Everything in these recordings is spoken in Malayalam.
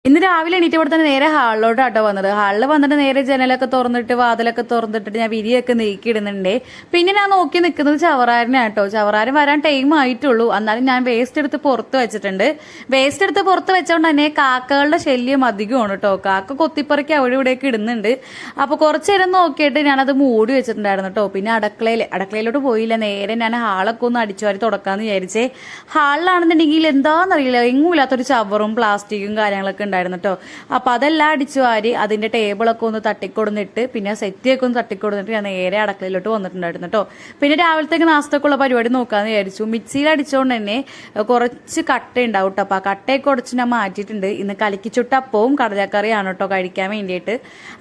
ഇന്ന് രാവിലെ എണീറ്റ് ഇവിടെ തന്നെ നേരെ ഹാളിലോട്ടാട്ടോ വന്നത്. ഹാളിൽ വന്നിട്ട് നേരെ ജനലൊക്കെ തുറന്നിട്ട് വാതിലൊക്കെ തുറന്നിട്ടിട്ട് ഞാൻ വിരിയൊക്കെ നീക്കിയിടുന്നുണ്ടേ. പിന്നെ ഞാൻ നോക്കി നിൽക്കുന്നത് ചവറാരനാട്ടോ. ചവറാരൻ വരാൻ ടൈം ആയിട്ടുള്ളൂ. എന്നാലും ഞാൻ വേസ്റ്റ് എടുത്ത് പുറത്ത് വെച്ചിട്ടുണ്ട്. വേസ്റ്റ് എടുത്ത് പുറത്ത് വെച്ചോണ്ട് തന്നെ കാക്കകളുടെ ശല്യം അധികമാണ് കേട്ടോ. കാക്ക കൊത്തിപ്പറിക്ക് അവിടെ ഇവിടെയൊക്കെ ഇടുന്നുണ്ട്. അപ്പൊ കുറച്ചു നേരം നോക്കിയിട്ട് ഞാനത് മൂടി വെച്ചിട്ടുണ്ടായിരുന്നു കേട്ടോ. പിന്നെ അടുക്കളയിലോട്ട് പോയില്ല. നേരെ ഞാൻ ഹാളൊക്കെ ഒന്ന് അടിച്ചുവാരി തുടക്കാന്ന് വിചാരിച്ചേ. ഹാളിലാണെന്നുണ്ടെങ്കിൽ എന്താണെന്നറിയില്ല, എങ്ങുമില്ലാത്തൊരു ചവറും പ്ലാസ്റ്റിക്കും കാര്യങ്ങളൊക്കെ ഉണ്ടായിരുന്നു കേട്ടോ. അപ്പൊ അതെല്ലാം അടിച്ചു വാരി അതിന്റെ ടേബിളൊക്കെ ഒന്ന് തട്ടിക്കൊടുന്നിട്ട് പിന്നെ സെറ്റിയൊക്കെ ഒന്ന് തട്ടിക്കൊടുന്നിട്ട് ഞാൻ നേരെ അടുക്കളയിലോട്ട് വന്നിട്ടുണ്ടായിരുന്നു കേട്ടോ. പിന്നെ രാവിലത്തേക്ക് നാസ്തക്കുള്ള പരിപാടി നോക്കാന്ന് വിചാരിച്ചു. മിക്സിയിൽ അടിച്ചുകൊണ്ട് തന്നെ കുറച്ച് കട്ട ഉണ്ടാവും കേട്ടോ. അപ്പൊ ആ കട്ടയൊക്കെ ഉടച്ച് ഞാൻ മാറ്റിയിട്ടുണ്ട്. ഇന്ന് കലക്കിച്ചുട്ട അപ്പവും കടലക്കറിയാണ് കേട്ടോ കഴിക്കാൻ വേണ്ടിയിട്ട്.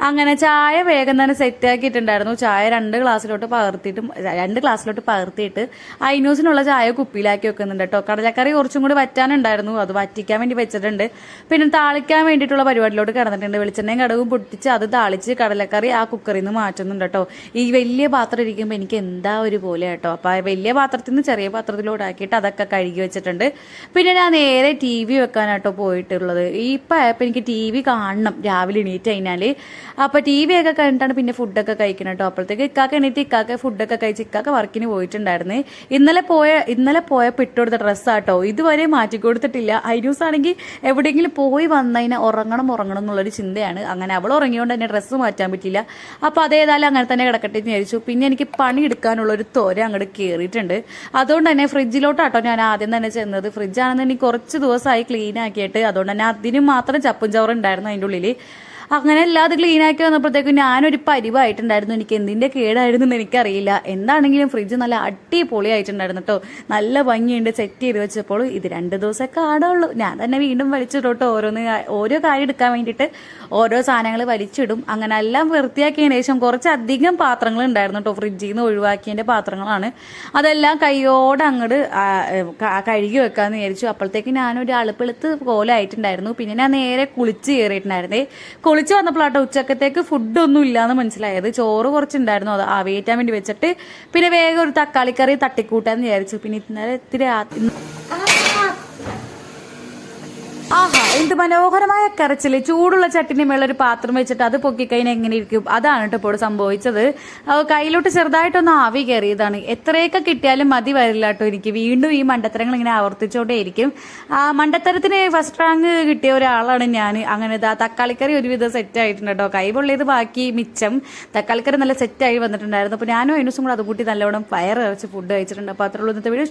അങ്ങനെ ചായ വേഗം തന്നെ സെറ്റ് ആക്കിയിട്ടുണ്ടായിരുന്നു. ചായ രണ്ട് ഗ്ലാസ്സിലോട്ട് പകർത്തിയിട്ട് ഐനൂസിനുള്ള ചായ കുപ്പിയിലാക്കി വെക്കുന്നുണ്ട് കേട്ടോ. കടലക്കറി കുറച്ചും കൂടി വറ്റാനുണ്ടായിരുന്നു, അത് വറ്റിക്കാൻ വേണ്ടി വെച്ചിട്ടുണ്ട്. പിന്നെ താളിക്കാൻ വേണ്ടിയിട്ടുള്ള പരിപാടിയിലോട്ട് കിടന്നിട്ടുണ്ട്. വെളിച്ചെണ്ണയും കടുകും പൊട്ടിച്ച് അത് താളിച്ച് കടലക്കറി ആ കുക്കറിൽ നിന്ന് മാറ്റുന്നുണ്ട് കേട്ടോ. ഈ വലിയ പാത്രം ഇരിക്കുമ്പോൾ എനിക്ക് എന്താ ഒരു പോലെ കേട്ടോ. അപ്പൊ വലിയ പാത്രത്തിൽ നിന്ന് ചെറിയ പാത്രത്തിലോട്ട് ആക്കിയിട്ട് അതൊക്കെ കഴുകി വെച്ചിട്ടുണ്ട്. പിന്നെ ഞാൻ നേരെ ടി വി വെക്കാനാട്ടോ പോയിട്ടുള്ളത്. ഇപ്പൊ എനിക്ക് ടി വി കാണണം രാവിലെ എണീറ്റ് കഴിഞ്ഞാല്. അപ്പൊ ടി വി ഒക്കെ കഴിഞ്ഞിട്ടാണ് പിന്നെ ഫുഡൊക്കെ കഴിക്കണം കേട്ടോ. അപ്പോഴത്തേക്ക് ഇക്കാക്ക എണീറ്റ് ഇക്കാക്ക ഫുഡൊക്കെ കഴിച്ച് ഇക്കാക്ക വർക്കിന് പോയിട്ടുണ്ടായിരുന്നു. ഇന്നലെ പോയപ്പോൾ ഇട്ടുകൊടുത്ത ഡ്രസ്സാട്ടോ ഇതുവരെ മാറ്റി കൊടുത്തിട്ടില്ല. ഐന്യൂസ് ആണെങ്കിൽ എവിടെയെങ്കിലും പോയി വന്നതിന് ഉറങ്ങണം എന്നുള്ളൊരു ചിന്തയാണ്. അങ്ങനെ അവൾ ഉറങ്ങിയോണ്ട് തന്നെ ഡ്രസ്സ് മാറ്റാൻ പറ്റില്ല. അപ്പൊ അതേതായാലും അങ്ങനെ തന്നെ കിടക്കട്ടെ എന്ന് വിചാരിച്ചു. പിന്നെ എനിക്ക് പണി എടുക്കാനുള്ള ഒരു ത്വര അങ്ങോട്ട് കയറിയിട്ടുണ്ട്. അതുകൊണ്ട് തന്നെ ഫ്രിഡ്ജിലോട്ടാട്ടോ ഞാൻ ആദ്യം തന്നെ ചെന്നത്. ഫ്രിഡ്ജാണെന്നുണ്ടെങ്കിൽ കുറച്ച് ദിവസമായി ക്ലീൻ ആക്കിയിട്ട്, അതുകൊണ്ട് തന്നെ അതിന് മാത്രം ചപ്പും ചവറും ഉണ്ടായിരുന്നു അതിൻ്റെ ഉള്ളിൽ. അങ്ങനെ അല്ലാതെ ക്ലീൻ ആക്കി വന്നപ്പോഴത്തേക്കും ഞാനൊരു പരിവായിട്ടുണ്ടായിരുന്നു. എനിക്ക് എന്തിന്റെ കേടായിരുന്നു എന്ന് എനിക്കറിയില്ല. എന്താണെങ്കിലും ഫ്രിഡ്ജ് നല്ല അടിപൊളിയായിട്ടുണ്ടായിരുന്നു കേട്ടോ. നല്ല ഭംഗിയുണ്ട് സെറ്റ് ചെയ്ത് വെച്ചപ്പോൾ. ഇത് 2 ദിവസമൊക്കെ ആടുള്ളൂ. ഞാൻ തന്നെ വീണ്ടും വലിച്ചിട്ടോട്ടോ. ഓരോ കാര്യം എടുക്കാൻ വേണ്ടിയിട്ട് ഓരോ സാധനങ്ങൾ വലിച്ചിടും. അങ്ങനെ എല്ലാം വൃത്തിയാക്കിയതിന് ശേഷം കുറച്ചധികം പാത്രങ്ങൾ ഉണ്ടായിരുന്നു കേട്ടോ. ഫ്രിഡ്ജിൽ നിന്ന് ഒഴിവാക്കിയതിന്റെ പാത്രങ്ങളാണ്. അതെല്ലാം കൈയോടെ അങ്ങോട്ട് കഴുകി വെക്കാന്ന് വിചാരിച്ചു. അപ്പോഴത്തേക്ക് ഞാനൊരു അളുപ്പെളുത്ത് കോലായിട്ടുണ്ടായിരുന്നു. പിന്നെ ഞാൻ നേരെ കുളിച്ച് കയറിയിട്ടുണ്ടായിരുന്നേ. കുളിച്ച് വന്നപ്പോഴാട്ടോ ഉച്ചക്കത്തേക്ക് ഫുഡൊന്നും ഇല്ലാന്ന് മനസ്സിലായത്. ചോറ് കുറച്ചുണ്ടായിരുന്നു, അത് ആവിയേറ്റാൻ വേണ്ടി വെച്ചിട്ട് പിന്നെ വേഗം ഒരു തക്കാളിക്കറി തട്ടിക്കൂട്ടാന്ന് വിചാരിച്ചു. പിന്നെ ഇന്നലെ ഇത്തിരി ആഹാ, എന്ത് മനോഹരമായ കരച്ചില്. ചൂടുള്ള ചട്ടിന്റെ മേളിൽ ഒരു പാത്രം വെച്ചിട്ട് അത് പൊക്കിക്കഴിഞ്ഞാൽ എങ്ങനെ ഇരിക്കും, അതാണ് കേട്ടോ ഇപ്പോൾ സംഭവിച്ചത്. കയ്യിലോട്ട് ചെറുതായിട്ടൊന്ന് ആവി കയറിയതാണ്. എത്രയൊക്കെ കിട്ടിയാലും മതി വരില്ല കേട്ടോ എനിക്ക്. വീണ്ടും ഈ മണ്ടത്തരങ്ങൾ ഇങ്ങനെ ആവർത്തിച്ചോണ്ടേയിരിക്കും. മണ്ടത്തരത്തിന് ഫസ്റ്റ് റാങ്ക് കിട്ടിയ ഒരാളാണ് ഞാൻ. അങ്ങനെ തക്കാളിക്കറി ഒരുവിധം സെറ്റ് ആയിട്ടുണ്ട് കേട്ടോ. കൈ പൊള്ളിയത് ബാക്കി മിച്ചം. തക്കാളിക്കറി നല്ല സെറ്റായി വന്നിട്ടുണ്ടായിരുന്നു. അപ്പോൾ ഞാനും അതിനു ദിവസം കൂടെ അതുകൂട്ടി നല്ലോണം ഫയർ ഇറച്ച് ഫുഡ് കഴിച്ചിട്ടുണ്ട്. അപ്പോൾ അത്രയുള്ള ഇന്നത്തെ വീഡിയോ.